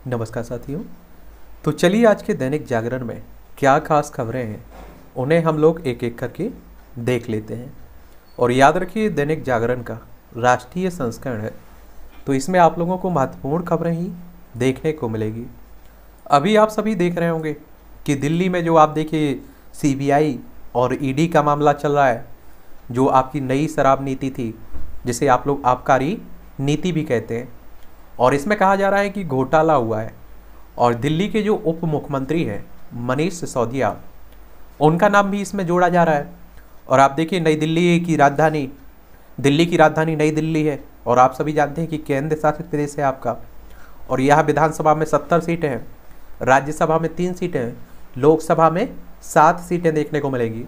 नमस्कार साथियों। तो चलिए आज के दैनिक जागरण में क्या खास खबरें हैं उन्हें हम लोग एक एक करके देख लेते हैं। और याद रखिए दैनिक जागरण का राष्ट्रीय संस्करण है, तो इसमें आप लोगों को महत्वपूर्ण खबरें ही देखने को मिलेगी। अभी आप सभी देख रहे होंगे कि दिल्ली में जो आप देखिए सीबीआई और ईडी का मामला चल रहा है, जो आपकी नई शराब नीति थी जिसे आप लोग आबकारी नीति भी कहते हैं। और इसमें कहा जा रहा है कि घोटाला हुआ है और दिल्ली के जो उप मुख्यमंत्री हैं मनीष सिसोदिया, उनका नाम भी इसमें जोड़ा जा रहा है। और आप देखिए दिल्ली की राजधानी नई दिल्ली है और आप सभी जानते हैं कि केंद्र शासित प्रदेश है आपका। और यहाँ विधानसभा में 70 सीटें हैं, राज्यसभा में 3 सीटें हैं, लोकसभा में 7 सीटें देखने को मिलेगी।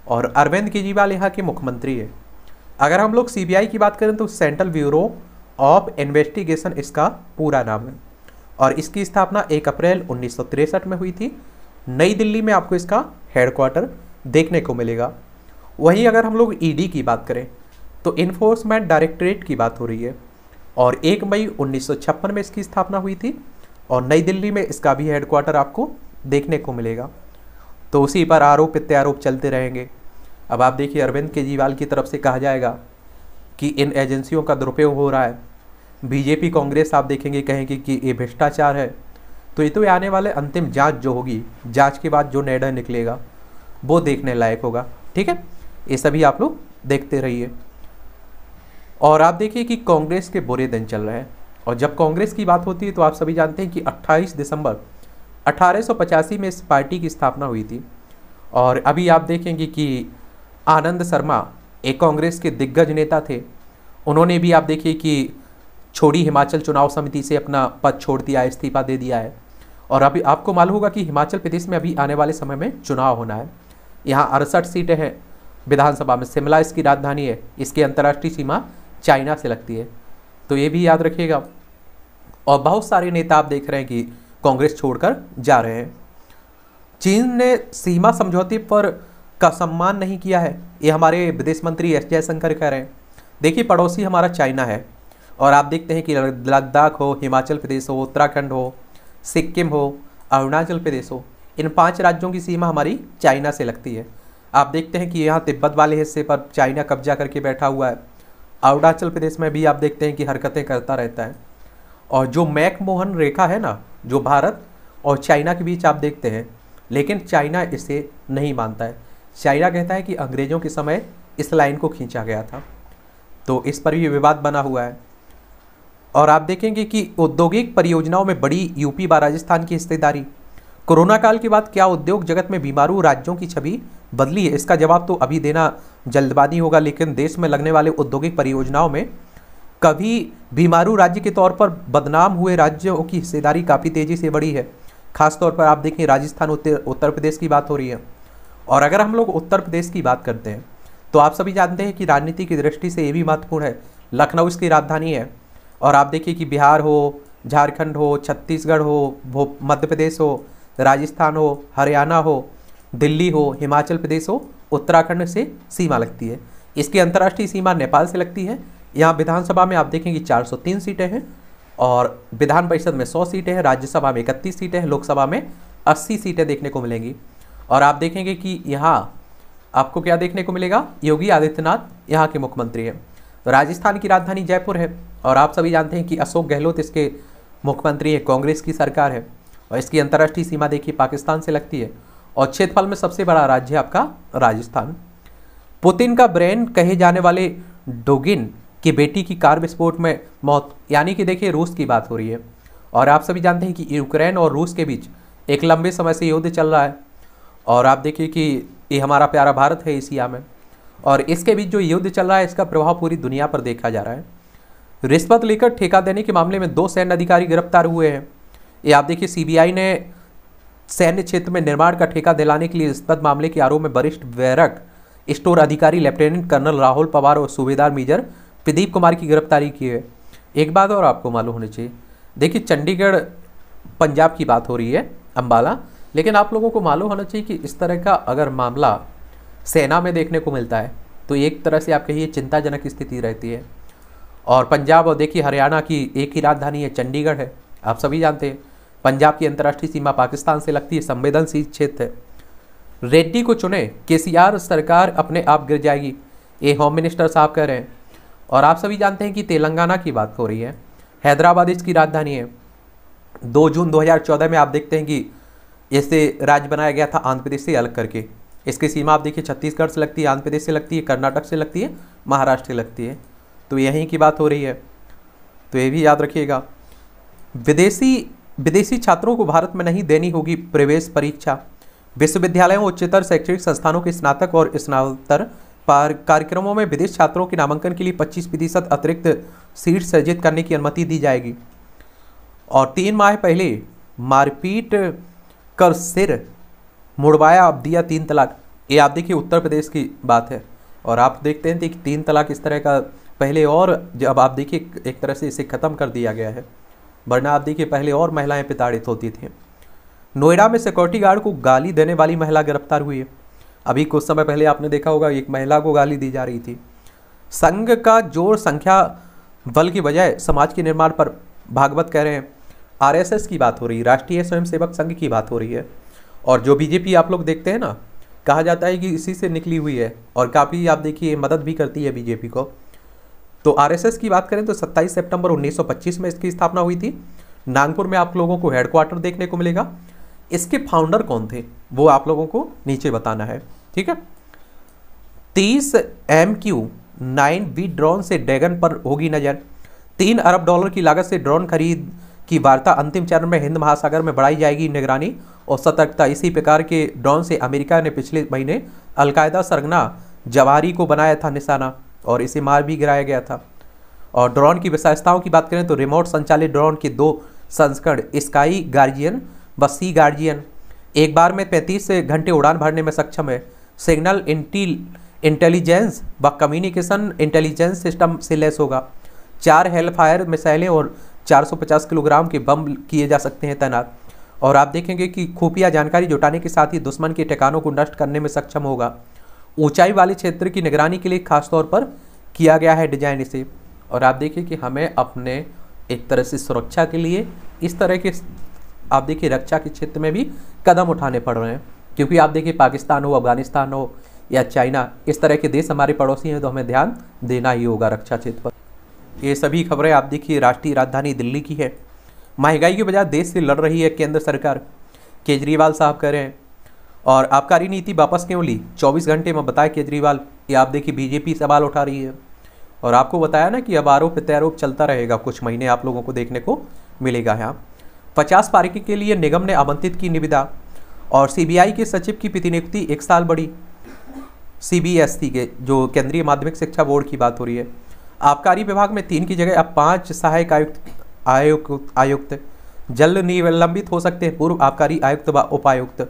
और अरविंद केजरीवाल यहाँ के मुख्यमंत्री है। अगर हम लोग सीबीआई की बात करें तो सेंट्रल ब्यूरो ऑफ इन्वेस्टिगेशन इसका पूरा नाम है और इसकी स्थापना 1 अप्रैल 1963 में हुई थी। नई दिल्ली में आपको इसका हेडक्वार्टर देखने को मिलेगा। वहीं अगर हम लोग ईडी की बात करें तो इन्फोर्समेंट डायरेक्टरेट की बात हो रही है और 1 मई 1956 में इसकी स्थापना हुई थी और नई दिल्ली में इसका भी हेडक्वार्टर आपको देखने को मिलेगा। तो उसी पर आरोप प्रत्यारोप चलते रहेंगे। अब आप देखिए अरविंद केजरीवाल की तरफ से कहा जाएगा कि इन एजेंसियों का दुरुपयोग हो रहा है। बीजेपी कांग्रेस आप देखेंगे कहेंगे कि ये भ्रष्टाचार है। तो ये तो आने वाले अंतिम जांच जो होगी, जांच के बाद जो निर्णय निकलेगा वो देखने लायक होगा। ठीक है, ये सभी आप लोग देखते रहिए। और आप देखिए कि कांग्रेस के बुरे दिन चल रहे हैं और जब कांग्रेस की बात होती है तो आप सभी जानते हैं कि 28 दिसंबर 1885 में इस पार्टी की स्थापना हुई थी। और अभी आप देखेंगे कि आनंद शर्मा एक कांग्रेस के दिग्गज नेता थे। उन्होंने भी आप देखिए कि छोड़ी हिमाचल चुनाव समिति से अपना पद छोड़ दिया, इस्तीफा दे दिया है। और अभी आपको मालूम होगा कि हिमाचल प्रदेश में अभी आने वाले समय में चुनाव होना है। यहाँ 68 सीटें हैं विधानसभा में। शिमला इसकी राजधानी है। इसकी अंतर्राष्ट्रीय सीमा चाइना से लगती है, तो ये भी याद रखिएगा। और बहुत सारे नेता आप देख रहे हैं कि कांग्रेस छोड़कर जा रहे हैं। चीन ने सीमा समझौते पर का सम्मान नहीं किया है, ये हमारे विदेश मंत्री एस जयशंकर कह रहे हैं। देखिए पड़ोसी हमारा चाइना है और आप देखते हैं कि लद्दाख हो, हिमाचल प्रदेश हो, उत्तराखंड हो, सिक्किम हो, अरुणाचल प्रदेश हो, इन 5 राज्यों की सीमा हमारी चाइना से लगती है। आप देखते हैं कि यहाँ तिब्बत वाले हिस्से पर चाइना कब्जा करके बैठा हुआ है। अरुणाचल प्रदेश में भी आप देखते हैं कि हरकतें करता रहता है। और जो मैकमोहन रेखा है ना, जो भारत और चाइना के बीच आप देखते हैं, लेकिन चाइना इसे नहीं मानता है। चाइना कहता है कि अंग्रेज़ों के समय इस लाइन को खींचा गया था, तो इस पर भी विवाद बना हुआ है। और आप देखेंगे कि औद्योगिक परियोजनाओं में बड़ी यूपी व राजस्थान की हिस्सेदारी। कोरोना काल के बाद क्या उद्योग जगत में बीमारू राज्यों की छवि बदली है? इसका जवाब तो अभी देना जल्दबाजी होगा, लेकिन देश में लगने वाले औद्योगिक परियोजनाओं में कभी बीमारू राज्य के तौर पर बदनाम हुए राज्यों की हिस्सेदारी काफ़ी तेज़ी से बढ़ी है। खासतौर पर आप देखें राजस्थान, उत्तर प्रदेश की बात हो रही है। और अगर हम लोग उत्तर प्रदेश की बात करते हैं तो आप सभी जानते हैं कि राजनीति की दृष्टि से ये भी महत्वपूर्ण है। लखनऊ इसकी राजधानी है। और आप देखिए कि बिहार हो, झारखंड हो, छत्तीसगढ़ हो, मध्य प्रदेश हो, राजस्थान हो, हरियाणा हो, दिल्ली हो, हिमाचल प्रदेश हो, उत्तराखंड से सीमा लगती है। इसकी अंतर्राष्ट्रीय सीमा नेपाल से लगती है। यहाँ विधानसभा में आप देखेंगे 403 सीटें हैं और विधान परिषद में 100 सीटें हैं, राज्यसभा में 31 सीटें हैं, लोकसभा में 80 सीटें देखने को मिलेंगी। और आप देखेंगे कि यहाँ आपको क्या देखने को मिलेगा, योगी आदित्यनाथ यहाँ के मुख्यमंत्री हैं। राजस्थान की राजधानी जयपुर है और आप सभी जानते हैं कि अशोक गहलोत इसके मुख्यमंत्री है, कांग्रेस की सरकार है। और इसकी अंतर्राष्ट्रीय सीमा देखिए पाकिस्तान से लगती है और क्षेत्रफल में सबसे बड़ा राज्य है आपका राजस्थान। पुतिन का ब्रेन कहे जाने वाले डोगिन की बेटी की कार विस्फोट में मौत, यानी कि देखिए रूस की बात हो रही है। और आप सभी जानते हैं कि यूक्रेन और रूस के बीच एक लंबे समय से युद्ध चल रहा है। और आप देखिए कि ये हमारा प्यारा भारत है एशिया में, और इसके बीच जो युद्ध चल रहा है इसका प्रभाव पूरी दुनिया पर देखा जा रहा है। रिश्वत लेकर ठेका देने के मामले में 2 सैन्य अधिकारी गिरफ्तार हुए हैं। ये आप देखिए सीबीआई ने सैन्य क्षेत्र में निर्माण का ठेका दिलाने के लिए रिश्वत मामले के आरोप में वरिष्ठ बैरक स्टोर अधिकारी लेफ्टिनेंट कर्नल राहुल पवार और सूबेदार मेजर प्रदीप कुमार की गिरफ्तारी की है। एक बात और आपको मालूम होनी चाहिए, देखिए चंडीगढ़ पंजाब की बात हो रही है, अंबाला, लेकिन आप लोगों को मालूम होना चाहिए कि इस तरह का अगर मामला सेना में देखने को मिलता है तो एक तरह से आप कहिए चिंताजनक स्थिति रहती है। और पंजाब और देखिए हरियाणा की एक ही राजधानी है, चंडीगढ़ है, आप सभी जानते हैं। पंजाब की अंतर्राष्ट्रीय सीमा पाकिस्तान से लगती है, संवेदनशील क्षेत्र है। रेड्डी को चुने, केसीआर सरकार अपने आप गिर जाएगी, ये होम मिनिस्टर साहब कह रहे हैं। और आप सभी जानते हैं कि तेलंगाना की बात हो रही है, हैदराबाद इसकी राजधानी है। 2 जून 2014 में आप देखते हैं कि इसे राज्य बनाया गया था आंध्र प्रदेश से अलग करके। इसकी सीमा आप देखिए छत्तीसगढ़ से लगती है, आंध्र प्रदेश से लगती है, कर्नाटक से लगती है, महाराष्ट्र से लगती है। तो यहीं की बात हो रही है, तो ये भी याद रखिएगा। विदेशी छात्रों को भारत में नहीं देनी होगी प्रवेश परीक्षा। विश्वविद्यालयों, उच्चतर शैक्षणिक संस्थानों के स्नातक और स्नातकोत्तर कार्यक्रमों में विदेशी छात्रों के नामांकन के लिए 25% अतिरिक्त सीट सृजित करने की अनुमति दी जाएगी। और 3 माह पहले मारपीट कर सिर मुड़वाया, अब दिया 3 तलाक। ये आप देखिए उत्तर प्रदेश की बात है। और आप देखते हैं कि 3 तलाक इस तरह का पहले, और जब आप देखिए एक तरह से इसे ख़त्म कर दिया गया है, वरना आप देखिए पहले और महिलाएं प्रताड़ित होती थीं। नोएडा में सिक्योरिटी गार्ड को गाली देने वाली महिला गिरफ्तार हुई है। अभी कुछ समय पहले आपने देखा होगा एक महिला को गाली दी जा रही थी। संघ का जोर संख्या बल की बजाय समाज के निर्माण पर, भागवत कह रहे हैं। आरएसएस की बात हो रही है, राष्ट्रीय स्वयंसेवक संघ की बात हो रही है। और जो बीजेपी आप लोग देखते हैं ना, कहा जाता है कि इसी से निकली हुई है और काफ़ी आप देखिए मदद भी करती है बीजेपी को। तो आरएसएस की बात करें तो 27 सितंबर 1925 में इसकी स्थापना हुई थी। नागपुर में आप लोगों को हेडक्वार्टर देखने को मिलेगा। इसके फाउंडर कौन थे वो आप लोगों को नीचे बताना है, ठीक है। 30 MQ-9B ड्रोन से ड्रैगन पर होगी नजर। $3 अरब की लागत से ड्रोन खरीद की वार्ता अंतिम चरण में, हिंद महासागर में बढ़ाई जाएगी निगरानी और सतर्कता। इसी प्रकार के ड्रोन से अमेरिका ने पिछले महीने अलकायदा सरगना जवाहिरी को बनाया था निशाना, और इसे मार भी गिराया गया था। और ड्रोन की विशेषताओं की बात करें तो रिमोट संचालित ड्रोन के 2 संस्करण, स्काई गार्जियन व सी गार्जियन, एक बार में 35 घंटे उड़ान भरने में सक्षम है। सिग्नल इंटेलिजेंस व कम्युनिकेशन इंटेलिजेंस सिस्टम से लैस होगा। 4 हेलफायर मिसाइलें और 450 किलोग्राम के बम किए जा सकते हैं तैनात। और आप देखेंगे कि खुफिया जानकारी जुटाने के साथ ही दुश्मन के ठिकानों को नष्ट करने में सक्षम होगा। ऊंचाई वाले क्षेत्र की निगरानी के लिए खासतौर पर किया गया है डिजाइन इसे। और आप देखिए कि हमें अपने एक तरह से सुरक्षा के लिए इस तरह के आप देखिए रक्षा के क्षेत्र में भी कदम उठाने पड़ रहे हैं, क्योंकि आप देखिए पाकिस्तान हो, अफगानिस्तान हो या चाइना, इस तरह के देश हमारे पड़ोसी हैं, तो हमें ध्यान देना ही होगा रक्षा क्षेत्र पर। ये सभी खबरें आप देखिए राष्ट्रीय राजधानी दिल्ली की है। महंगाई की वजह देश से लड़ रही है केंद्र सरकार, केजरीवाल साहब कह रहे हैं। और आबकारी नीति वापस क्यों ली, 24 घंटे में बताए केजरीवाल। ये आप देखिए बीजेपी सवाल उठा रही है। और आपको बताया ना कि अब आरोप प्रत्यारोप चलता रहेगा, कुछ महीने आप लोगों को देखने को मिलेगा यहाँ। 50 पार्किंग के लिए निगम ने आमंत्रित की निविदा। और सीबीआई के सचिव की प्रतिनियुक्ति 1 साल बढ़ी। सीबीएसई के जो केंद्रीय माध्यमिक शिक्षा बोर्ड की बात हो रही है। आबकारी विभाग में 3 की जगह अब 5 सहायक आयुक्त जल्द निलंबित हो सकते हैं, पूर्व आबकारी आयुक्त व उपायुक्त।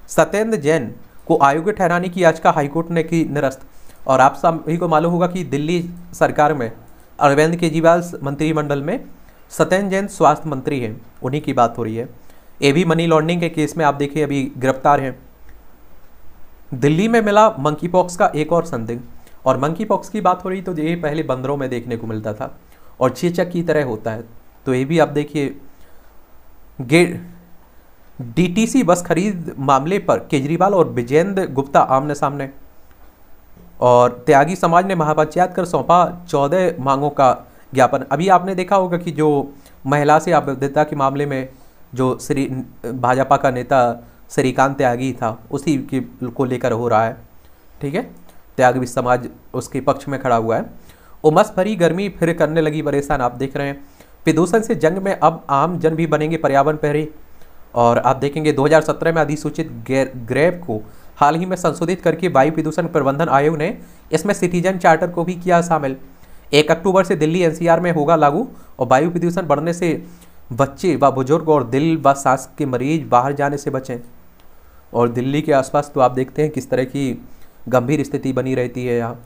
सत्येंद्र जैन को अयोग्य ठहराने की याचिका हाईकोर्ट ने की निरस्त। और आप सभी को मालूम होगा कि दिल्ली सरकार में अरविंद केजरीवाल मंत्रिमंडल में सत्येंद्र जैन स्वास्थ्य मंत्री हैं, उन्हीं की बात हो रही है। ये भी मनी लॉन्ड्रिंग के केस में आप देखिए अभी गिरफ्तार हैं। दिल्ली में मिला मंकी पॉक्स का एक और संदिग्ध। और मंकी पॉक्स की बात हो रही तो ये पहले बंदरों में देखने को मिलता था और चेचक की तरह होता है। तो ये भी आप देखिए डीटीसी बस खरीद मामले पर केजरीवाल और विजेंद्र गुप्ता आमने सामने। और त्यागी समाज ने महापंचायत कर सौंपा 14 मांगों का ज्ञापन। अभी आपने देखा होगा कि जो महिला से अवैधता के मामले में जो भाजपा का नेता श्रीकांत त्यागी था, उसी को लेकर हो रहा है, ठीक है। त्यागी समाज उसके पक्ष में खड़ा हुआ है। उमस भरी गर्मी फिर करने लगी परेशान, आप देख रहे हैं। प्रदूषण से जंग में अब आम जन भी बनेंगे पर्यावरण प्रहरी। और आप देखेंगे 2017 में अधिसूचित ग्रेव को हाल ही में संशोधित करके वायु प्रदूषण प्रबंधन आयोग ने इसमें सिटीजन चार्टर को भी किया शामिल। 1 अक्टूबर से दिल्ली एनसीआर में होगा लागू। और वायु प्रदूषण बढ़ने से बच्चे व बुजुर्ग और दिल व सांस के मरीज बाहर जाने से बचें। और दिल्ली के आसपास तो आप देखते हैं किस तरह की गंभीर स्थिति बनी रहती है यहाँ।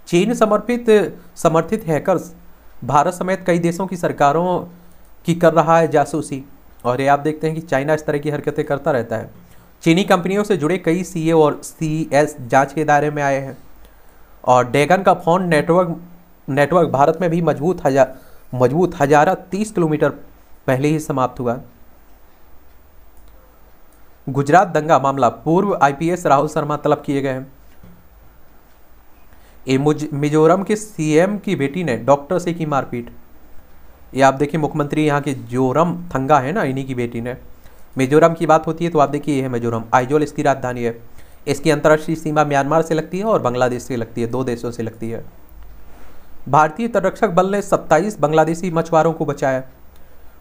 चीन समर्थित हैकर्स भारत समेत कई देशों की सरकारों की कर रहा है जासूसी। और ये आप देखते हैं कि चाइना इस तरह की हरकतें करता रहता है। चीनी कंपनियों से जुड़े कई सीए और सीएस जांच के दायरे में आए हैं। और ड्रैगन का फोन नेटवर्क भारत में भी मजबूत हजारा 30 किलोमीटर पहले ही समाप्त हुआ। गुजरात दंगा मामला, पूर्व आईपीएस राहुल शर्मा तलब किए गए हैं। मिजोरम के सीएम की बेटी ने डॉक्टर से की मारपीट। ये आप देखिए मुख्यमंत्री यहाँ के जोरम थंगा है ना, इन्हीं की बेटी ने। मिजोरम की बात होती है तो आप देखिए ये है मिजोरम, आइजोल इसकी राजधानी है। इसकी अंतर्राष्ट्रीय सीमा म्यांमार से लगती है और बांग्लादेश से लगती है, 2 देशों से लगती है। भारतीय तटरक्षक बल ने 27 बांग्लादेशी मछुआरों को बचाया।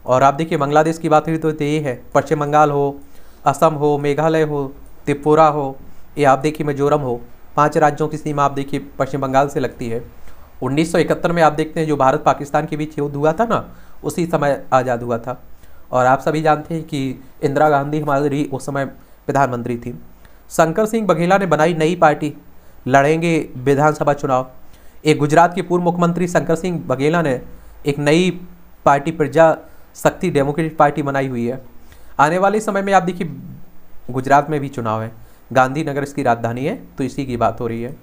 और आप देखिए बांग्लादेश की बात हुई तो ये है, पश्चिम बंगाल हो, असम हो, मेघालय हो, त्रिपुरा हो, ये आप देखिए मिजोरम हो, 5 राज्यों की सीमा आप देखिए पश्चिम बंगाल से लगती है। 1971 में आप देखते हैं जो भारत पाकिस्तान के बीच युद्ध हुआ था ना, उसी समय आज़ाद हुआ था। और आप सभी जानते हैं कि इंदिरा गांधी हमारी उस समय प्रधानमंत्री थी। शंकर सिंह बघेला ने बनाई नई पार्टी, लड़ेंगे विधानसभा चुनाव। एक गुजरात के पूर्व मुख्यमंत्री शंकर सिंह बघेला ने एक नई पार्टी प्रजा शक्ति डेमोक्रेटिक पार्टी बनाई हुई है। आने वाले समय में आप देखिए गुजरात में भी चुनाव है, गांधीनगर इसकी राजधानी है, तो इसी की बात हो रही है।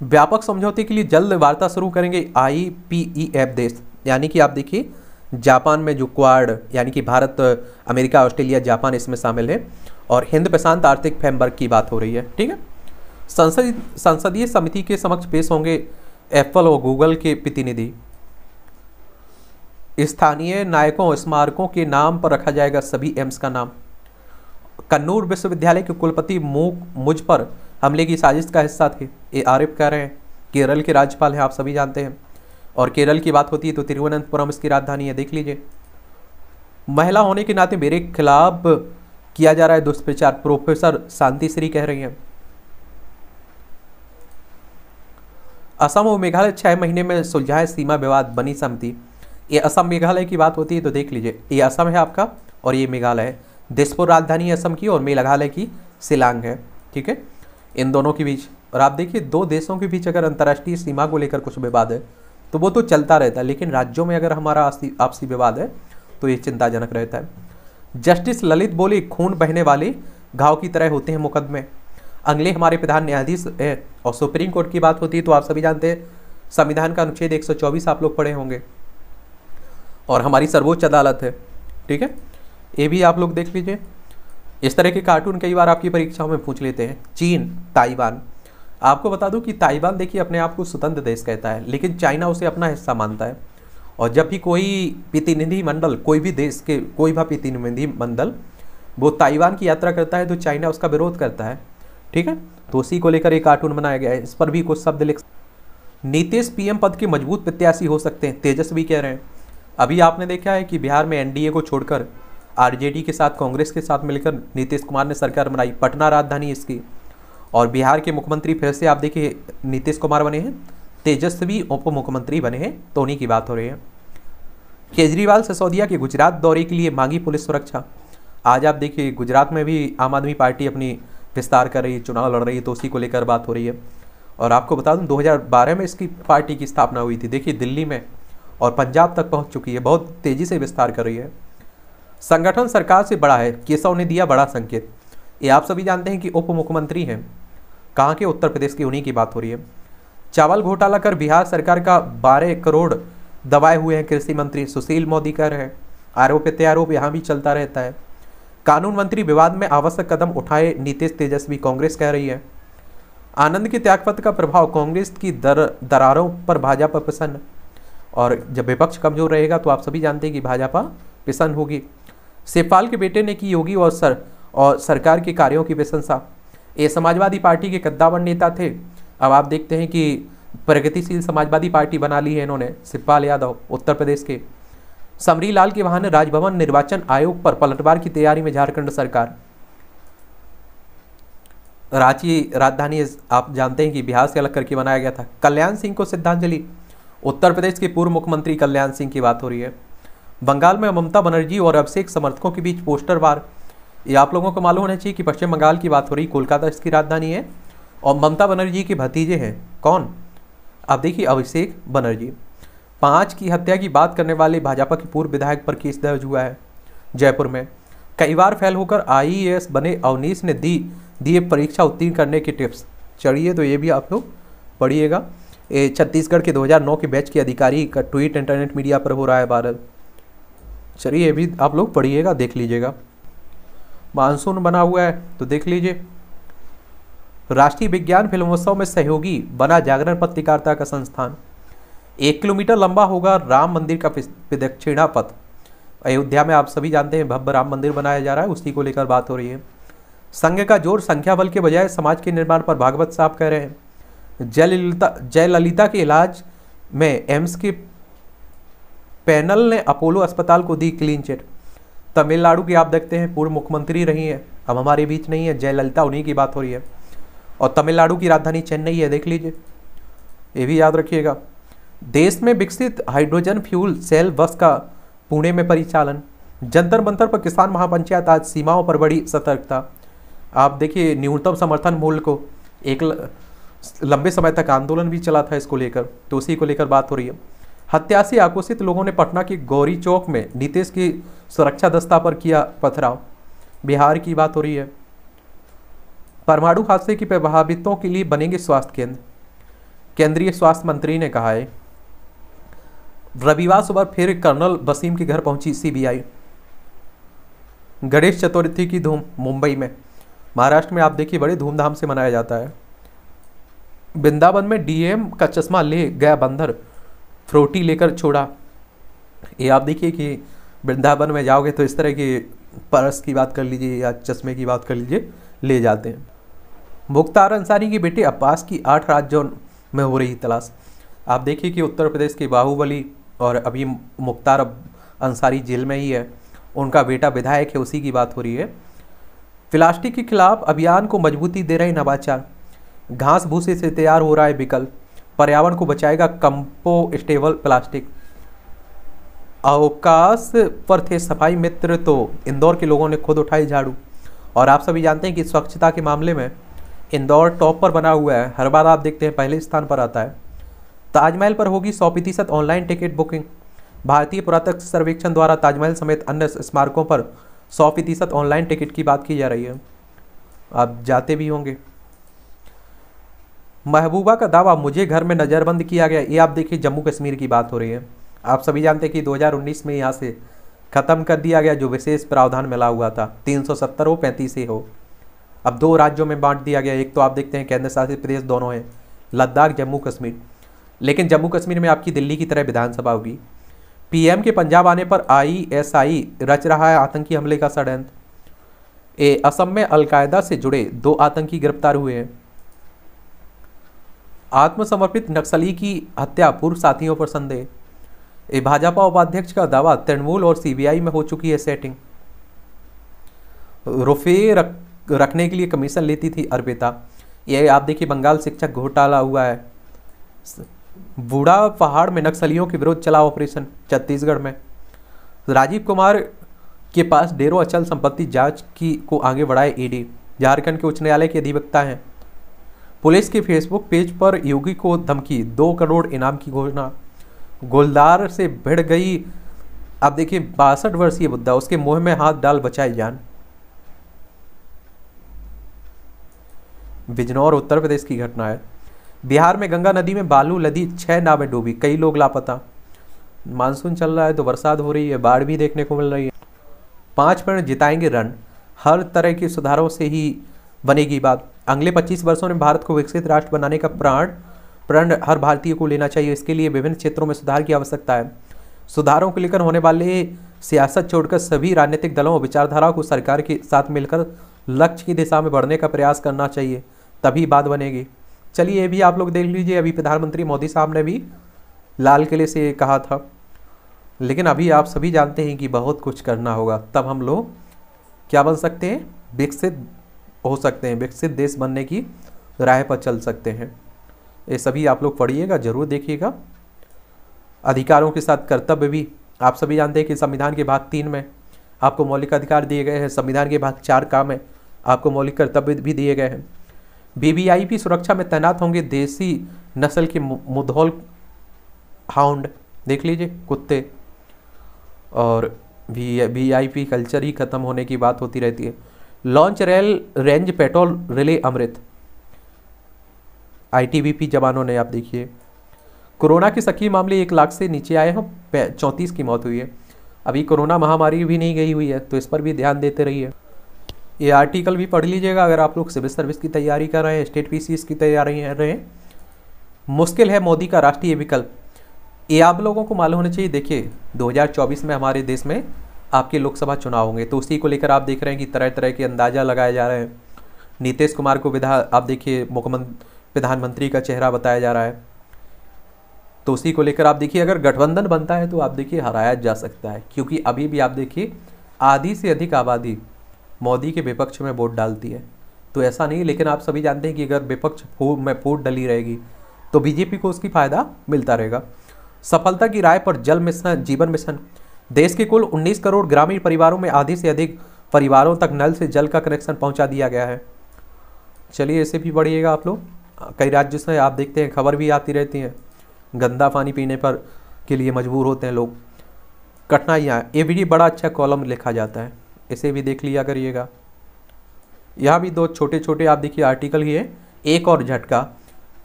व्यापक समझौते के लिए जल्द वार्ता शुरू करेंगे IPEF देश, यानी कि आप देखिए जापान में जो क्वाड यानी कि भारत, अमेरिका, ऑस्ट्रेलिया, जापान इसमें शामिल है। और हिंद प्रशांत आर्थिक फ्रेमवर्क की बात हो रही है। ठीक है, संसदीय समिति के समक्ष पेश होंगे एप्पल और गूगल के प्रतिनिधि। स्थानीय नायकों स्मारकों के नाम पर रखा जाएगा सभी एम्स का नाम। कन्नूर विश्वविद्यालय के कुलपति मुझ पर हमले की साजिश का हिस्सा थे, ये आरिफ कह रहे हैं। केरल के राज्यपाल हैं, आप सभी जानते हैं। और केरल की बात होती है तो तिरुवनंतपुरम इसकी राजधानी है, देख लीजिए। महिला होने के नाते मेरे खिलाफ किया जा रहा है दुष्प्रचार, प्रोफेसर शांति श्री कह रही हैं। असम और मेघालय 6 महीने में सुलझाए सीमा विवाद, बनी समिति। ये असम मेघालय की बात होती है तो देख लीजिए, ये असम है आपका और ये मेघालय है। दिसपुर राजधानी असम की और मेघालय की शिलांग है। ठीक है, इन दोनों के बीच। और आप देखिए 2 देशों के बीच अगर अंतर्राष्ट्रीय सीमा को लेकर कुछ विवाद है तो वो तो चलता रहता है, लेकिन राज्यों में अगर हमारा आपसी विवाद है तो ये चिंताजनक रहता है। जस्टिस ललित बोले, खून बहने वाले घाव की तरह होते हैं मुकदमे। अगले हमारे प्रधान न्यायाधीश है। और सुप्रीम कोर्ट की बात होती है तो आप सभी जानते हैं संविधान का अनुच्छेद 124 आप लोग पढ़े होंगे, और हमारी सर्वोच्च अदालत है। ठीक है, ये भी आप लोग देख लीजिए। इस तरह के कार्टून कई बार आपकी परीक्षाओं में पूछ लेते हैं। चीन, ताइवान, आपको बता दूं कि ताइवान देखिए अपने आप को स्वतंत्र देश कहता है, लेकिन चाइना उसे अपना हिस्सा मानता है। और जब भी कोई प्रतिनिधिमंडल, कोई भी देश के कोई भी प्रतिनिधिमंडल वो ताइवान की यात्रा करता है तो चाइना उसका विरोध करता है। ठीक है, तो उसी को लेकर एक कार्टून बनाया गया है, इस पर भी कुछ शब्द लिख। नीतीश PM पद के मजबूत प्रत्याशी हो सकते हैं, तेजस्वी कह रहे हैं। अभी आपने देखा है कि बिहार में NDA को छोड़कर RJD के साथ, कांग्रेस के साथ मिलकर नीतीश कुमार ने सरकार बनाई, पटना राजधानी इसकी। और बिहार के मुख्यमंत्री फिर से आप देखिए नीतीश कुमार बने हैं, तेजस्वी उप मुख्यमंत्री बने हैं, तो उन्हीं की बात हो रही है। केजरीवाल सिसोदिया के गुजरात दौरे के लिए मांगी पुलिस सुरक्षा। आज आप देखिए गुजरात में भी आम आदमी पार्टी अपनी विस्तार कर रही है, चुनाव लड़ रही है, तो उसी को लेकर बात हो रही है। और आपको बता दूं 2012 में इसकी पार्टी की स्थापना हुई थी, देखिए दिल्ली में, और पंजाब तक पहुंच चुकी है, बहुत तेजी से विस्तार कर रही है। संगठन सरकार से बड़ा है, केशव ने दिया बड़ा संकेत। ये आप सभी जानते हैं कि उप मुख्यमंत्री हैं, कहाँ के, उत्तर प्रदेश के, उन्हीं की बात हो रही है। चावल घोटाला कर बिहार सरकार का 12 करोड़ दबाए हुए हैं कृषि मंत्री सुशील मोदी कह रहे हैं। आरोप प्रत्यारोप यहाँ भी चलता रहता है। कानून मंत्री विवाद में आवश्यक कदम उठाए नीतीश तेजस्वी, कांग्रेस कह रही है। आनंद के त्यागपत्र का प्रभाव, कांग्रेस की दरारों पर भाजपा प्रसन्न। और जब विपक्ष कमजोर रहेगा तो आप सभी जानते हैं कि भाजपा प्रसन्न होगी। शिवपाल के बेटे ने की योगी और सरकार के कार्यों की प्रशंसा। ये समाजवादी पार्टी के कद्दावर नेता थे, अब आप देखते हैं कि प्रगतिशील समाजवादी पार्टी बना ली है इन्होंने, शिवपाल यादव उत्तर प्रदेश के। समरी लाल के बहाने राजभवन निर्वाचन आयोग पर पलटवार की तैयारी में झारखंड सरकार। रांची राजधानी आप जानते हैं कि बिहार से अलग करके बनाया गया था। कल्याण सिंह को श्रद्धांजलि, उत्तर प्रदेश के पूर्व मुख्यमंत्री कल्याण सिंह की बात हो रही है। बंगाल में ममता बनर्जी और अभिषेक समर्थकों के बीच पोस्टर वार। ये आप लोगों को मालूम होना चाहिए कि पश्चिम बंगाल की बात हो रही, कोलकाता इसकी राजधानी है। और ममता बनर्जी के भतीजे हैं कौन, आप देखिए अभिषेक बनर्जी। 5 की हत्या की बात करने वाले भाजपा के पूर्व विधायक पर केस दर्ज हुआ है जयपुर में। कई बार फेल होकर IAS बने अवनीश ने दिए परीक्षा उत्तीर्ण करने के टिप्स। चढ़िए तो ये भी आप लोग पढ़िएगा। ये छत्तीसगढ़ के 2009 के बैच के अधिकारी का ट्वीट इंटरनेट मीडिया पर हो रहा है वायरल। चलिए ये भी आप लोग पढ़िएगा, देख लीजिएगा। मानसून बना हुआ है तो देख लीजिए। राष्ट्रीय विज्ञान फिल्मोत्सव में सहयोगी बना जागरण पत्रकारिता का संस्थान। 1 किलोमीटर लंबा होगा राम मंदिर का प्रदक्षिणा पथ। अयोध्या में आप सभी जानते हैं भव्य राम मंदिर बनाया जा रहा है, उसी को लेकर बात हो रही है। संघ का जोर संख्या बल के बजाय समाज के निर्माण पर, भागवत साहब कह रहे हैं। जयललिता के इलाज में एम्स के पैनल ने अपोलो अस्पताल को दी क्लीन चिट। तमिलनाडु की आप देखते हैं पूर्व मुख्यमंत्री रही हैं, अब हमारे बीच नहीं है, जयललिता, उन्हीं की बात हो रही है। और तमिलनाडु की राजधानी चेन्नई है, देख लीजिए, ये भी याद रखिएगा। देश में विकसित हाइड्रोजन फ्यूल सेल बस का पुणे में परिचालन। जंतर मंतर पर किसान महापंचायत, आज सीमाओं पर बड़ी सतर्कता। आप देखिए न्यूनतम समर्थन मूल्य को एक लंबे समय तक आंदोलन भी चला था इसको लेकर, तो उसी को लेकर बात हो रही है। हत्या से आक्रोशित लोगों ने पटना के गौरी चौक में नीतीश की सुरक्षा दस्ता पर किया पथराव। बिहार की बात हो रही है। परमाणु हादसे की प्रभावितों के लिए बनेंगे स्वास्थ्य केंद्र। केंद्रीय स्वास्थ्य मंत्री ने कहा है। रविवार सुबह फिर कर्नल वसीम के घर पहुंची सीबीआई। गणेश चतुर्थी की धूम मुंबई में। महाराष्ट्र में आप देखिए बड़े धूमधाम से मनाया जाता है। वृंदावन में डीएम का चश्मा ले गया बंदर, फ्रोटी लेकर छोड़ा। ये आप देखिए कि वृंदावन में जाओगे तो इस तरह की पर्स की बात कर लीजिए या चश्मे की बात कर लीजिए, ले जाते हैं। मुख्तार अंसारी के बेटे अब्बास की 8 राज्यों में हो रही तलाश। आप देखिए कि उत्तर प्रदेश के बाहुबली और अभी मुख्तार अंसारी जेल में ही है, उनका बेटा विधायक है, उसी की बात हो रही है। प्लास्टिक के खिलाफ अभियान को मजबूती दे रहे नवाचार। घास भूसे से तैयार हो रहा है विकल्प, पर्यावरण को बचाएगा कंपोस्टेबल प्लास्टिक। अवकाश पर थे सफाई मित्र तो इंदौर के लोगों ने खुद उठाई झाड़ू। और आप सभी जानते हैं कि स्वच्छता के मामले में इंदौर टॉप पर बना हुआ है, हर बार आप देखते हैं पहले स्थान पर आता है। ताजमहल पर होगी 100% ऑनलाइन टिकट बुकिंग। भारतीय पुरातत्व सर्वेक्षण द्वारा ताजमहल समेत अन्य स्मारकों पर 100% ऑनलाइन टिकट की बात की जा रही है, आप जाते भी होंगे। महबूबा का दावा, मुझे घर में नज़रबंद किया गया। ये आप देखिए जम्मू कश्मीर की बात हो रही है। आप सभी जानते हैं कि 2019 में यहाँ से ख़त्म कर दिया गया जो विशेष प्रावधान मिला हुआ था, 370 हो 35 हो, अब 2 राज्यों में बांट दिया गया। एक तो आप देखते हैं केंद्र शासित प्रदेश दोनों हैं, लद्दाख जम्मू कश्मीर। लेकिन जम्मू कश्मीर में आपकी दिल्ली की तरह विधानसभा होगी। पीएम के पंजाब आने पर आईएसआई रच रहा है आतंकी हमले का षड्यंत्र। असम में अलकायदा से जुड़े 2 आतंकी गिरफ्तार हुए हैं। आत्मसमर्पित नक्सली की हत्या, पूर्व साथियों पर संदेह। भाजपा उपाध्यक्ष का दावा, तृणमूल और सीबीआई में हो चुकी है सेटिंग। रुपये रखने के लिए कमीशन लेती थी अर्पिता। ये आप देखिए बंगाल शिक्षक घोटाला हुआ है। बूढ़ा पहाड़ में नक्सलियों के विरुद्ध चला ऑपरेशन, छत्तीसगढ़ में। राजीव कुमार के पास ढेरों अचल संपत्ति, जांच की को आगे बढ़ाए ईडी। झारखंड के उच्च न्यायालय के अधिवक्ता हैं। पुलिस के फेसबुक पेज पर योगी को धमकी, 2 करोड़ इनाम की घोषणा। गोलदार से भिड़ गई अब देखिए 62 वर्षीय बुद्धा, उसके मुंह में हाथ डाल बचाई जान। बिजनौर उत्तर प्रदेश की घटना है। बिहार में गंगा नदी में बालू लदी, 6 नावें डूबी, कई लोग लापता। मानसून चल रहा है तो बरसात हो रही है, बाढ़ भी देखने को मिल रही है। 5 पॉइंट जिताएंगे रन, हर तरह के सुधारों से ही बनेगी बात। अगले 25 वर्षों में भारत को विकसित राष्ट्र बनाने का प्रण हर भारतीय को लेना चाहिए। इसके लिए विभिन्न क्षेत्रों में सुधार की आवश्यकता है। सुधारों को लेकर होने वाले सियासत छोड़कर सभी राजनीतिक दलों और विचारधाराओं को सरकार के साथ मिलकर लक्ष्य की दिशा में बढ़ने का प्रयास करना चाहिए, तभी बात बनेगी। चलिए ये भी आप लोग देख लीजिए, अभी प्रधानमंत्री मोदी साहब ने भी लाल किले से कहा था। लेकिन अभी आप सभी जानते हैं कि बहुत कुछ करना होगा, तब हम लोग क्या बन सकते हैं, विकसित हो सकते हैं, विकसित देश बनने की राह पर चल सकते हैं। ये सभी आप लोग पढ़िएगा, जरूर देखिएगा। अधिकारों के साथ कर्तव्य भी आप सभी जानते हैं कि संविधान के भाग 3 में आपको मौलिक अधिकार दिए गए हैं, संविधान के भाग 4 का में आपको मौलिक कर्तव्य भी दिए गए हैं। वीवीआईपी सुरक्षा में तैनात होंगे देसी नस्ल के मुधोल हाउंड, देख लीजिए कुत्ते। और वीआईपी कल्चर ही खत्म होने की बात होती रहती है। लॉन्च रेंज पेट्रोल रिले अमृत, आईटीबीपी जवानों ने आप देखिए कोरोना के सक्रिय मामले 1 लाख से नीचे आए हैं, 34 की मौत हुई है। अभी कोरोना महामारी भी नहीं गई हुई है, तो इस पर भी ध्यान देते रहिए। ये आर्टिकल भी पढ़ लीजिएगा अगर आप लोग सिविल सर्विस की तैयारी कर रहे हैं, स्टेट पीसीएस की तैयारी कर रहे हैं। मुश्किल है मोदी का राष्ट्रीय विकल्प, ये आप लोगों को मालूम होना चाहिए। देखिए 2024 में हमारे देश में आपके लोकसभा चुनाव होंगे, तो उसी को लेकर आप देख रहे हैं कि तरह तरह के अंदाजा लगाए जा रहे हैं। नीतीश कुमार को आप देखिए मुख्यमंत्री प्रधानमंत्री का चेहरा बताया जा रहा है, तो उसी को लेकर आप देखिए अगर गठबंधन बनता है तो आप देखिए हराया जा सकता है, क्योंकि अभी भी आप देखिए आधी से अधिक आबादी मोदी के विपक्ष में वोट डालती है। तो ऐसा नहीं, लेकिन आप सभी जानते हैं कि अगर विपक्ष में फूट डली रहेगी तो बीजेपी को उसकी फायदा मिलता रहेगा। सफलता की राह पर जल मिशन, जीवन मिशन। देश के कुल 19 करोड़ ग्रामीण परिवारों में आधे से अधिक परिवारों तक नल से जल का कनेक्शन पहुंचा दिया गया है। चलिए ऐसे भी बढ़िएगा आप लोग। कई राज्यों से आप देखते हैं खबर भी आती रहती है, गंदा पानी पीने पर के लिए मजबूर होते हैं लोग, कठिनाइयाँ। ये भी बड़ा अच्छा कॉलम लिखा जाता है, इसे भी देख लिया करिएगा। यहाँ भी 2 छोटे छोटे आप देखिए आर्टिकल ही है। एक और झटका,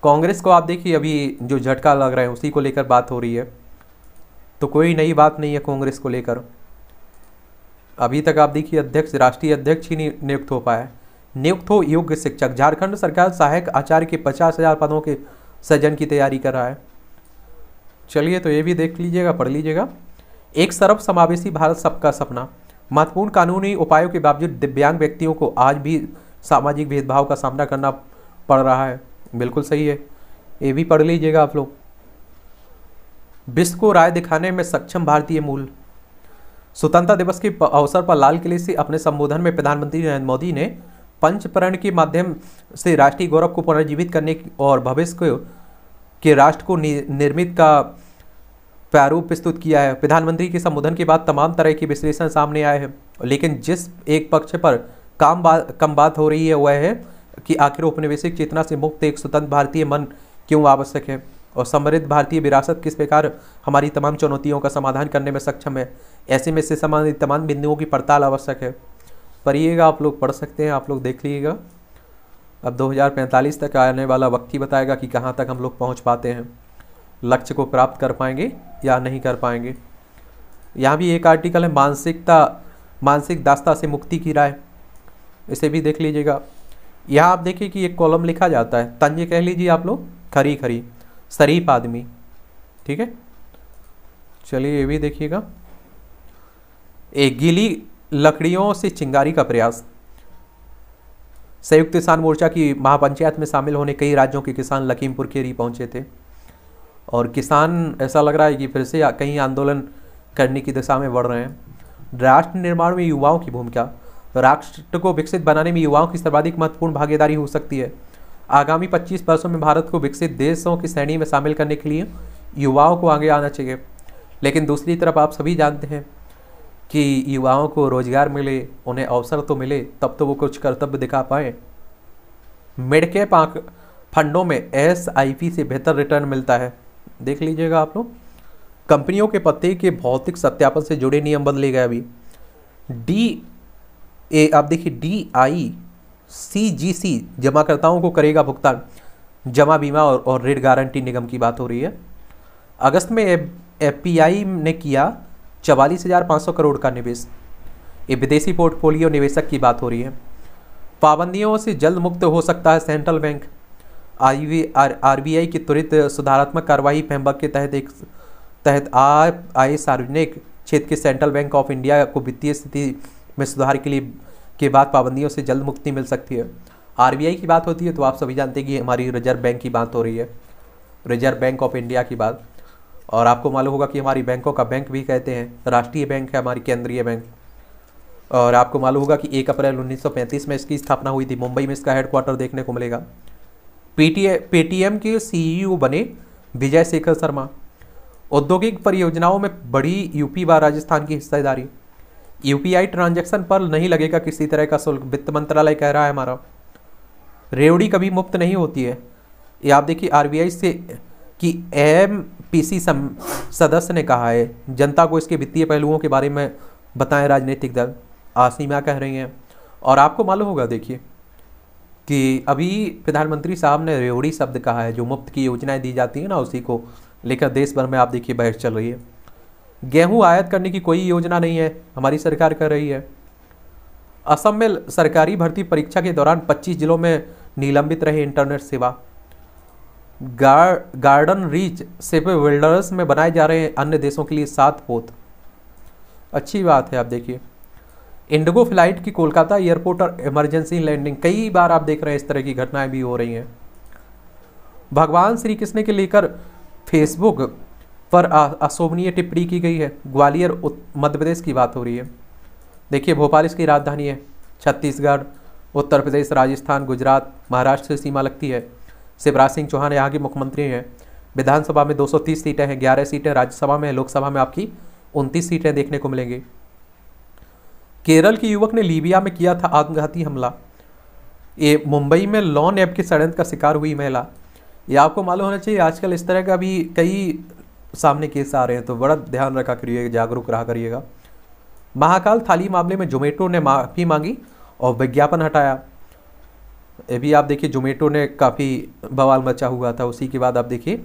कांग्रेस को आप देखिए अभी जो झटका लग रहा है उसी को लेकर बात हो रही है, तो कोई नई बात नहीं है कांग्रेस को लेकर। अभी तक आप देखिए अध्यक्ष, राष्ट्रीय अध्यक्ष ही नहीं नियुक्त हो पाया। नियुक्त हो योग्य शिक्षक। झारखंड सरकार सहायक आचार्य के 50,000 पदों के सृजन की तैयारी कर रहा है। चलिए तो ये भी देख लीजिएगा, पढ़ लीजिएगा। एक सर्वसमावेशी भारत सबका सपना। महत्वपूर्ण कानूनी उपायों के बावजूद दिव्यांग व्यक्तियों को आज भी सामाजिक भेदभाव का सामना करना पड़ रहा है। बिल्कुल सही है, ये भी पढ़ लीजिएगा आप लोग। विश्व को राय दिखाने में सक्षम भारतीय मूल। स्वतंत्रता दिवस के अवसर पर लाल किले से अपने संबोधन में प्रधानमंत्री नरेंद्र मोदी ने पंचप्रण के माध्यम से राष्ट्रीय गौरव को पुनर्जीवित करने और भविष्य के राष्ट्र को निर्मित का प्रारूप प्रस्तुत किया है। प्रधानमंत्री के संबोधन के बाद तमाम तरह के विश्लेषण सामने आए हैं, लेकिन जिस एक पक्ष पर कम बात हो रही है वह है कि आखिर औपनिवेशिक चेतना से मुक्त एक स्वतंत्र भारतीय मन क्यों आवश्यक है, और समृद्ध भारतीय विरासत किस प्रकार हमारी तमाम चुनौतियों का समाधान करने में सक्षम है। ऐसे में से संबंधित तमाम बिंदुओं की पड़ताल आवश्यक है। पढ़िएगा, आप लोग पढ़ सकते हैं, आप लोग देख लीजिएगा। अब 2045 तक आने वाला वक्त ही बताएगा कि कहाँ तक हम लोग पहुँच पाते हैं, लक्ष्य को प्राप्त कर पाएंगे या नहीं कर पाएंगे। यहाँ भी एक आर्टिकल है, मानसिक दास्ता से मुक्ति की राय, इसे भी देख लीजिएगा। यहाँ आप देखिए कि एक कॉलम लिखा जाता है, तंज कह लीजिए आप लोग, खरी खरी शरीफ आदमी, ठीक है। चलिए ये भी देखिएगा। एक गीली लकड़ियों से चिंगारी का प्रयास। संयुक्त किसान मोर्चा की महापंचायत में शामिल होने कई राज्यों के किसान लखीमपुर खीरी पहुंचे थे, और किसान ऐसा लग रहा है कि फिर से कहीं आंदोलन करने की दिशा में बढ़ रहे हैं। राष्ट्र निर्माण में युवाओं की भूमिका। राष्ट्र को विकसित बनाने में युवाओं की सर्वाधिक महत्वपूर्ण भागीदारी हो सकती है। आगामी 25 वर्षों में भारत को विकसित देशों की श्रेणी में शामिल करने के लिए युवाओं को आगे आना चाहिए। लेकिन दूसरी तरफ आप सभी जानते हैं कि युवाओं को रोजगार मिले, उन्हें अवसर तो मिले, तब तो वो कुछ कर्तव्य दिखा पाए। मिडकैप फंडों में SIP से बेहतर रिटर्न मिलता है, देख लीजिएगा आप लोग। कंपनियों के पते के भौतिक सत्यापन से जुड़े नियम बदले गए। अभी आप देखिए DICGC जमाकर्ताओं को करेगा भुगतान। जमा बीमा और ऋण गारंटी निगम की बात हो रही है। अगस्त में FPI ने किया 44,500 करोड़ का निवेश। ये विदेशी पोर्टफोलियो निवेशक की बात हो रही है। पाबंदियों से जल्द मुक्त हो सकता है सेंट्रल बैंक। RBI की त्वरित सुधारात्मक कार्रवाई फ्रेमवर्क के तहत आए सार्वजनिक क्षेत्र के सेंट्रल बैंक ऑफ इंडिया को वित्तीय स्थिति में सुधार के बाद पाबंदियों से जल्द मुक्ति मिल सकती है। RBI की बात होती है तो आप सभी जानते हैं कि हमारी रिजर्व बैंक की बात हो रही है, रिजर्व बैंक ऑफ इंडिया की बात। और आपको मालूम होगा कि हमारी बैंकों का बैंक भी कहते हैं, राष्ट्रीय बैंक है हमारी, केंद्रीय बैंक। और आपको मालूम होगा कि 1 अप्रैल 1935 में इसकी स्थापना हुई थी। मुंबई में इसका हेडक्वार्टर देखने को मिलेगा। पेटीएम के CEO बने विजय शेखर शर्मा। औद्योगिक परियोजनाओं में बढ़ी यूपी व राजस्थान की हिस्सेदारी। UPI ट्रांजैक्शन पर नहीं लगेगा किसी तरह का शुल्क, वित्त मंत्रालय कह रहा है हमारा। रेवड़ी कभी मुफ्त नहीं होती है, ये आप देखिए RBI से कि MPC सदस्य ने कहा है। जनता को इसके वित्तीय पहलुओं के बारे में बताएं राजनीतिक दल, आसीमा कह रही हैं। और आपको मालूम होगा देखिए कि अभी प्रधानमंत्री साहब ने रेवड़ी शब्द कहा है, जो मुफ्त की योजनाएं दी जाती है ना, उसी को लेकिन देश भर में आप देखिए बहस चल रही है। गेहूं आयात करने की कोई योजना नहीं है, हमारी सरकार कर रही है। असम में सरकारी भर्ती परीक्षा के दौरान 25 जिलों में निलंबित रहे इंटरनेट सेवा। गार्डन रीच शिप बिल्डर्स में बनाए जा रहे हैं अन्य देशों के लिए 7 पोत। अच्छी बात है। आप देखिए इंडिगो फ्लाइट की कोलकाता एयरपोर्ट और इमरजेंसी लैंडिंग, कई बार आप देख रहे हैं इस तरह की घटनाएं भी हो रही हैं। भगवान श्री कृष्ण के लेकर फेसबुक पर अशोभनीय टिप्पणी की गई है। ग्वालियर मध्य प्रदेश की बात हो रही है। देखिए भोपाल इसकी राजधानी है। छत्तीसगढ़, उत्तर प्रदेश, राजस्थान, गुजरात, महाराष्ट्र से सीमा लगती है। शिवराज सिंह चौहान यहाँ के मुख्यमंत्री हैं। विधानसभा में 230 सीटें हैं, 11 सीटें राज्यसभा में, लोकसभा में आपकी 29 सीटें देखने को मिलेंगी। केरल के युवक ने लीबिया में किया था आत्मघाती हमला। ये मुंबई में लॉन ऐप के षड्यंत्र का शिकार हुई महिला। ये आपको मालूम होना चाहिए, आजकल इस तरह का भी कई सामने केस आ रहे हैं, तो बड़ा ध्यान रखा करिएगा, जागरूक रहा करिएगा। महाकाल थाली मामले में जोमेटो ने माफ़ी मांगी और विज्ञापन हटाया। ये भी आप देखिए जोमेटो ने काफ़ी बवाल मचा हुआ था। उसी के बाद आप देखिए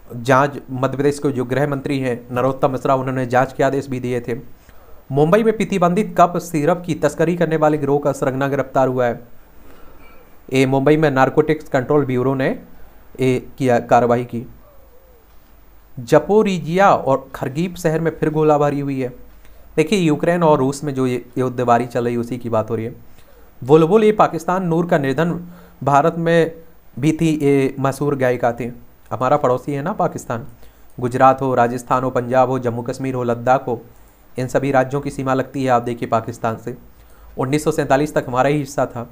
जांच, मध्य प्रदेश के जो गृह मंत्री हैं नरोत्तम मिश्रा, उन्होंने जांच के आदेश भी दिए थे। मुंबई में प्रतिबंधित कप सिरप की तस्करी करने वाले गिरोह का सरगना गिरफ्तार हुआ है। ये मुंबई में नारकोटिक्स कंट्रोल ब्यूरो ने किया कार्रवाई की। जपोरिजिया और खरगीव शहर में फिर गोलाबारी हुई है। देखिए यूक्रेन और रूस में जो युद्धबारी चल रही है उसी की बात हो रही है। बुलबुल ये पाकिस्तान नूर का निधन भारत में भी थी, ये मशहूर गायिका थी। हमारा पड़ोसी है ना पाकिस्तान। गुजरात हो, राजस्थान हो, पंजाब हो, जम्मू कश्मीर हो, लद्दाख हो, इन सभी राज्यों की सीमा लगती है आप देखिए पाकिस्तान से। 1947 तक हमारा ही हिस्सा था।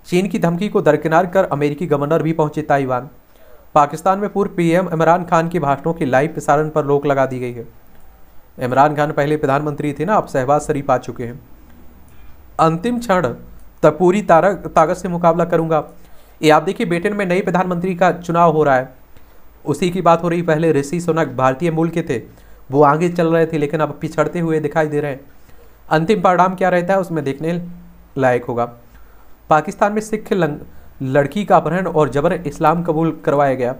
चीन की धमकी को दरकिनार कर अमेरिकी गवर्नर भी पहुंचे ताइवान। पाकिस्तान में पूर्व पीएम इमरान खान के भाषणों के लाइव प्रसारण पर रोक लगा दी गई है। इमरान खान पहले प्रधानमंत्री थे ना, अब शहबाज शरीफ आ चुके हैं। अंतिम क्षण तक पूरी ताकत से मुकाबला करूंगा। ये आप देखिए ब्रिटेन में नए प्रधानमंत्री का चुनाव हो रहा है, उसी की बात हो रही। पहले ऋषि सुनक भारतीय मूल के थे, वो आगे चल रहे थे, लेकिन अब पिछड़ते हुए दिखाई दे रहे हैं। अंतिम परिणाम क्या रहता है उसमें देखने लायक होगा। पाकिस्तान में सिख लड़की का अपहरण और जबर इस्लाम कबूल करवाया गया।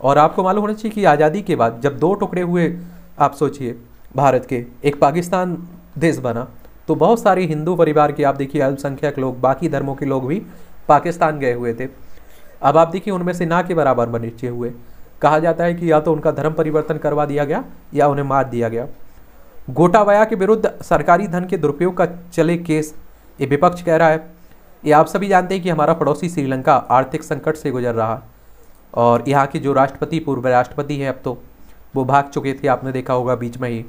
और आपको मालूम होना चाहिए कि आज़ादी के बाद जब 2 टुकड़े हुए, आप सोचिए भारत के, एक पाकिस्तान देश बना, तो बहुत सारे हिंदू परिवार के आप देखिए अल्पसंख्यक लोग, बाकी धर्मों के लोग भी पाकिस्तान गए हुए थे। अब आप देखिए उनमें से ना के बराबर बनीचे हुए। कहा जाता है कि या तो उनका धर्म परिवर्तन करवा दिया गया या उन्हें मार दिया गया। गोटाबाया के विरुद्ध सरकारी धन के दुरुपयोग का चले केस, ये विपक्ष कह रहा है। ये आप सभी जानते हैं कि हमारा पड़ोसी श्रीलंका आर्थिक संकट से गुजर रहा, और यहाँ के जो राष्ट्रपति, पूर्व राष्ट्रपति हैं, अब तो वो भाग चुके थे, आपने देखा होगा बीच में ही।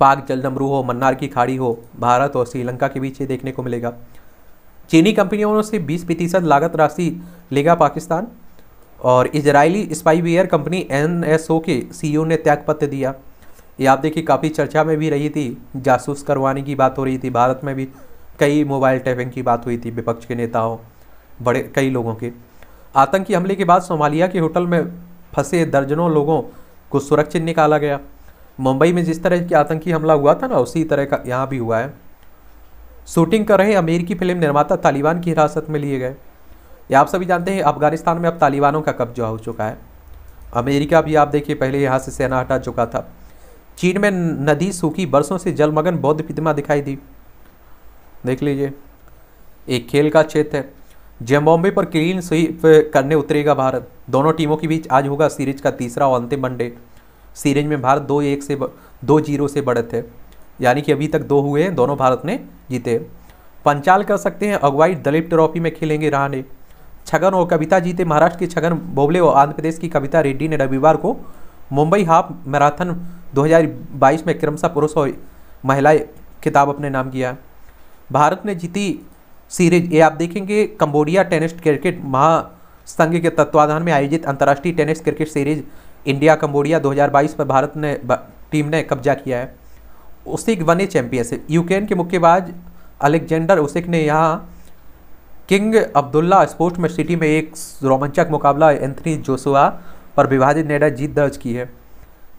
पाक जलडमरू हो, मन्नार की खाड़ी हो, भारत और श्रीलंका के बीच ये देखने को मिलेगा। चीनी कंपनियों से 20% लागत राशि लेगा पाकिस्तान। और इजरायली स्पाईवेयर कंपनी NSO के CEO ने त्यागपत्र दिया। ये आप देखिए काफ़ी चर्चा में भी रही थी, जासूस करवाने की बात हो रही थी। भारत में भी कई मोबाइल टैपिंग की बात हुई थी विपक्ष के नेताओं, बड़े कई लोगों के। आतंकी हमले के बाद सोमालिया के होटल में फंसे दर्जनों लोगों को सुरक्षित निकाला गया। मुंबई में जिस तरह की आतंकी हमला हुआ था ना, उसी तरह का यहाँ भी हुआ है। शूटिंग कर रहे अमेरिकी फिल्म निर्माता तालिबान की हिरासत में लिए गए। ये आप सभी जानते हैं अफगानिस्तान में अब तालिबानों का कब्जा हो चुका है। अमेरिका भी आप देखिए पहले यहाँ से सेना हटा चुका था। चीन में नदी सूखी, बरसों से जलमग्न बौद्ध प्रतिमा दिखाई दी। देख लीजिए, एक खेल का क्षेत्र है। जिम्बाब्वे पर क्लीन स्वीप करने उतरेगा भारत। दोनों टीमों के बीच आज होगा सीरीज का तीसरा और अंतिम वनडे। सीरीज में भारत 2-0 से बढ़त है, यानी कि अभी तक 2 हुए हैं, दोनों भारत ने जीते। पंचाल कर सकते हैं अगुवाई, दलीप ट्रॉफी में खेलेंगे रहाणे। छगन और कविता जीते। महाराष्ट्र की छगन भोबले और आंध्र प्रदेश की कविता रेड्डी ने रविवार को मुंबई हाफ मैराथन 2022 में क्रमशः पुरुष और महिला खिताब अपने नाम किया। भारत ने जीती सीरीज। ये आप देखेंगे कंबोडिया टेनिस क्रिकेट महासंघ के तत्वाधान में आयोजित अंतर्राष्ट्रीय tennis cricket series India Cambodia 2022 पर भारत ने टीम ने कब्जा किया है। उसिक बने चैंपियनशिप। यूक्रेन के मुक्केबाज अलेक्जेंडर उसिक ने यहाँ किंग अब्दुल्ला स्पोर्ट्स में सिटी में एक रोमांचक मुकाबला एंथनी जोशुआ पर विभाजित निर्णय जीत दर्ज की है।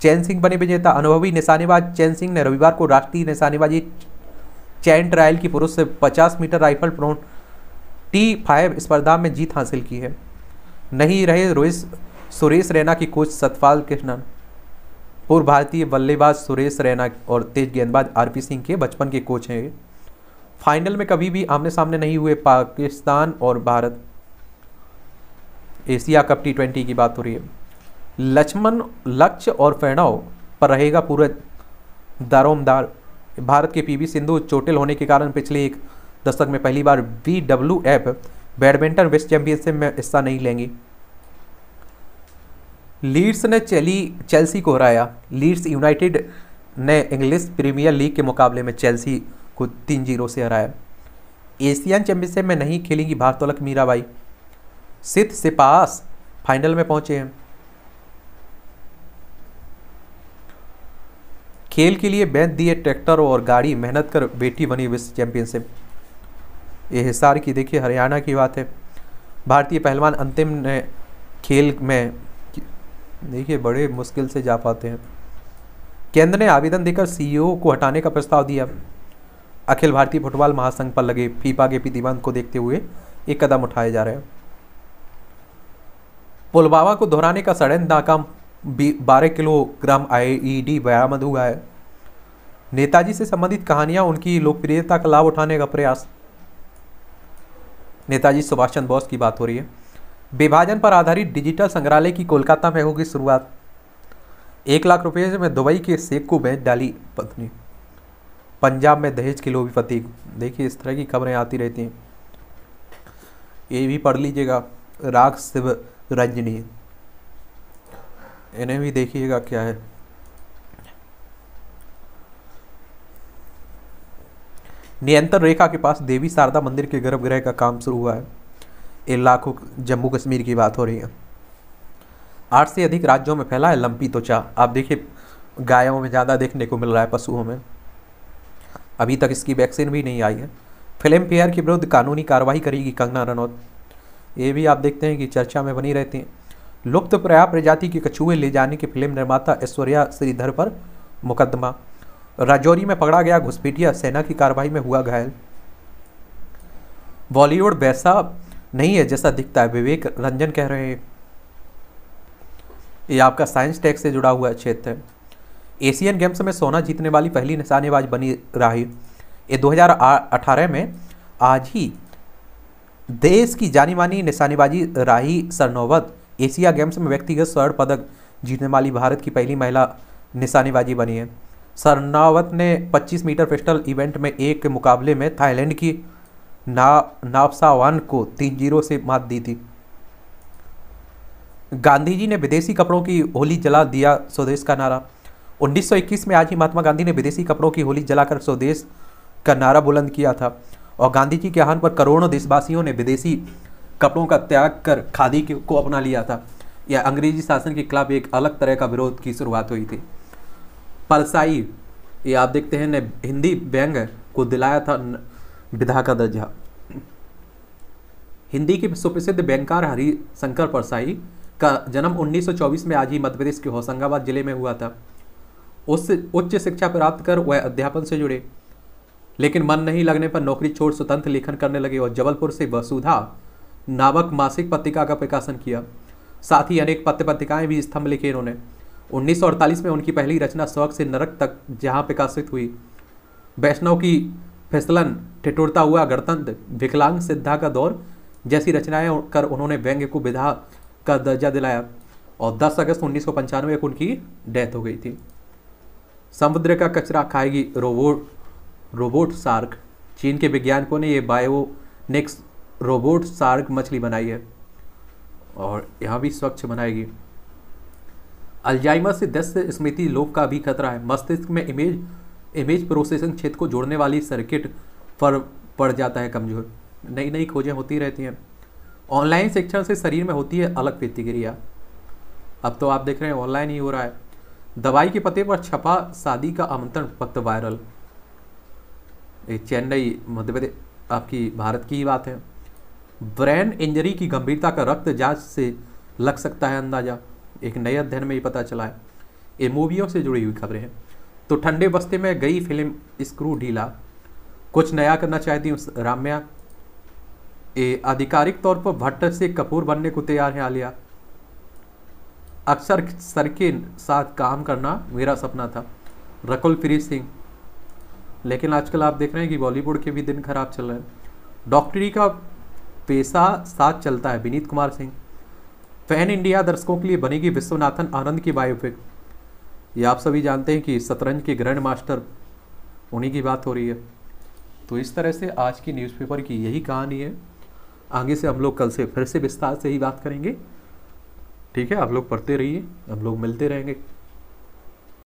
चैन सिंह बने विजेता। अनुभवी निशानेबाज चैन सिंह ने रविवार को राष्ट्रीय निशानेबाजी चैन ट्रायल की पुरुष से 50 मीटर राइफल प्रोन T5 स्पर्धा में जीत हासिल की है। नहीं रहे सुरेश रैना की कोच सतपाल कृष्णन। पूर्व भारतीय बल्लेबाज सुरेश रैना और तेज गेंदबाज आरपी सिंह के बचपन के कोच हैं। फाइनल में कभी भी आमने सामने नहीं हुए पाकिस्तान और भारत। एशिया कप T20 की बात हो रही है। लक्ष्मण, लक्ष्य और प्रणव पर रहेगा पूरा दारोमदार। भारत के पीवी सिंधु चोटिल होने के कारण पिछले एक दशक में पहली बार BWF बैडमिंटन विश्व चैंपियनशिप में हिस्सा नहीं लेंगी। लीड्स ने चेल्सी को हराया। लीड्स यूनाइटेड ने इंग्लिश प्रीमियर लीग के मुकाबले में चेल्सी को 3-0 से हराया। एशियन चैंपियनशिप में नहीं खेलेंगी भारोत्तोलक मीराबाई। सिद्ध सिपास फाइनल में पहुंचे हैं। खेल के लिए बेच दिए ट्रैक्टर और गाड़ी, मेहनत कर बेटी बनी विश्व चैंपियनशिप। ये हिसार की देखिए हरियाणा की बात है। भारतीय पहलवान अंतिम ने खेल में देखिए बड़े मुश्किल से जा पाते हैं। केंद्र ने आवेदन देकर CEO को हटाने का प्रस्ताव दिया। अखिल भारतीय फुटबॉल महासंघ पर लगे फीफा के प्रतिबंध को देखते हुए एक कदम उठाए जा रहे हैं। पुलवामा को दोहराने का षड्यंत्र नाकाम, 12 किलोग्राम IED बरामद हुआ है। नेताजी से संबंधित कहानियां, उनकी लोकप्रियता का लाभ उठाने का प्रयास। नेताजी सुभाष चंद्र बोस की बात हो रही है। विभाजन पर आधारित डिजिटल संग्रहालय की कोलकाता में होगी शुरुआत। 1 लाख रुपए में दुबई के शेख को बेच डाली पत्नी। पंजाब में दहेज की लोभी पति। देखिए इस तरह की खबरें आती रहती हैं, ये भी पढ़ लीजिएगा। राग शिव रंजनी, इन्हें भी देखिएगा क्या है। नियंत्रण रेखा के पास देवी शारदा मंदिर के गर्भगृह का काम शुरू हुआ है। इलाकों जम्मू कश्मीर की बात हो रही है। 8 से अधिक राज्यों में फैला है लंपी त्वचा। आप देखिए गायों में ज़्यादा देखने को मिल रहा है, पशुओं में। अभी तक इसकी वैक्सीन भी नहीं आई है। फिल्म फेयर के विरुद्ध कानूनी कार्रवाई करेगी कंगना रनौत। ये भी आप देखते हैं कि चर्चा में बनी रहती हैं। लुप्त प्राय प्रजाति के कछुए ले जाने के फिल्म निर्माता ऐश्वर्या श्रीधर पर मुकदमा। राजौरी में पकड़ा गया घुसपैठिया सेना की कार्रवाई में हुआ घायल। बॉलीवुड वैसा नहीं है जैसा दिखता है, विवेक रंजन कह रहे हैं। ये आपका साइंस टेक से जुड़ा हुआ क्षेत्र है। एशियन गेम्स में सोना जीतने वाली पहली निशानेबाज बनी राही। ये 2018 में आज ही देश की जानी मानी निशानेबाजी राही सरनोबत एशिया गेम्स में व्यक्तिगत स्वर्ण पदक जीतने वाली भारत की पहली महिला निशानेबाजी बनी है। सरनोबत ने 25 मीटर पिस्टल इवेंट में एक मुकाबले में थाईलैंड की नावसावान को 3-0 से मात दी थी। गांधी जी ने विदेशी कपड़ों की होली जला दिया स्वदेश का नारा। 1921 में आज ही महात्मा गांधी ने विदेशी कपड़ों की होली जलाकर स्वदेश का नारा बुलंद किया था और गांधी जी के आह्वान पर करोड़ों देशवासियों ने विदेशी कपड़ों का त्याग कर खादी को अपना लिया था। यह अंग्रेजी शासन के खिलाफ एक अलग तरह का विरोध की शुरुआत हुई थी। परसाई, ये आप देखते हैं ने हिंदी व्यंग्य को दिलाया था विधा का दर्जा। हिंदी के सुप्रसिद्ध व्यंगकार हरिशंकर परसाई का जन्म 1924 में आज ही मध्य प्रदेश के होशंगाबाद जिले में हुआ था। उस उच्च शिक्षा प्राप्त कर वह अध्यापन से जुड़े, लेकिन मन नहीं लगने पर नौकरी छोड़ स्वतंत्र लेखन करने लगे और जबलपुर से वसुधा नामक मासिक पत्रिका का प्रकाशन किया। साथ ही अनेक पत्र पत्रिकाएं भी स्तंभ लिखे इन्होंने। 1948 में उनकी पहली रचना स्वर्ग से नरक तक जहां प्रकाशित हुई। वैष्णव की फिसलन, ठिठुरता हुआ गणतंत्र, विकलांग सिद्धा का दौर जैसी रचनाएं कर उन्होंने व्यंग्य को विधा का दर्जा दिलाया और 10 अगस्त 1995 को उनकी डेथ हो गई थी। समुद्र का कचरा खाएगी रोबोट शार्क। चीन के वैज्ञानिकों ने ये बायोनिक्स रोबोट शार्क मछली बनाई है और यहाँ भी स्वच्छ बनाएगी। अल्जाइमर से दस्त स्मृति लोप का भी खतरा है। मस्तिष्क में इमेज प्रोसेसिंग क्षेत्र को जोड़ने वाली सर्किट पर पड़ जाता है कमजोर। नई नई खोजें होती रहती हैं। ऑनलाइन शिक्षण से शरीर में होती है अलग प्रतिक्रिया। अब तो आप देख रहे हैं ऑनलाइन ही हो रहा है। दवाई के पते पर छपा शादी का आमंत्रण पत्र वायरल। चेन्नई मध्य प्रदेश आपकी भारत की ही बात है। ब्रेन इंजरी की गंभीरता का रक्त जांच से लग सकता है अंदाजा। एक नए अध्ययन में ये पता चला है। ये मूवियों से जुड़ी हुई खबरें हैं। तो ठंडे बस्ते में गई फिल्म स्क्रू ढीला। कुछ नया करना चाहती हूँ राम्या। आधिकारिक तौर पर भट्ट से कपूर बनने को तैयार है आलिया। अक्षर सर के साथ काम करना मेरा सपना था, रकुल प्रीत सिंह। लेकिन आजकल आप देख रहे हैं कि बॉलीवुड के भी दिन खराब चल रहे हैं। डॉक्टरी का पेशा साथ चलता है, विनीत कुमार सिंह। फैन इंडिया दर्शकों के लिए बनेगी विश्वनाथन आनंद की बायोपिक। ये आप सभी जानते हैं कि शतरंज के ग्रैंड मास्टर, उन्हीं की बात हो रही है। तो इस तरह से आज की न्यूज़पेपर की यही कहानी है। आगे से हम लोग कल से फिर से विस्तार से ही बात करेंगे। ठीक है, आप लोग पढ़ते रहिए, हम लोग मिलते रहेंगे।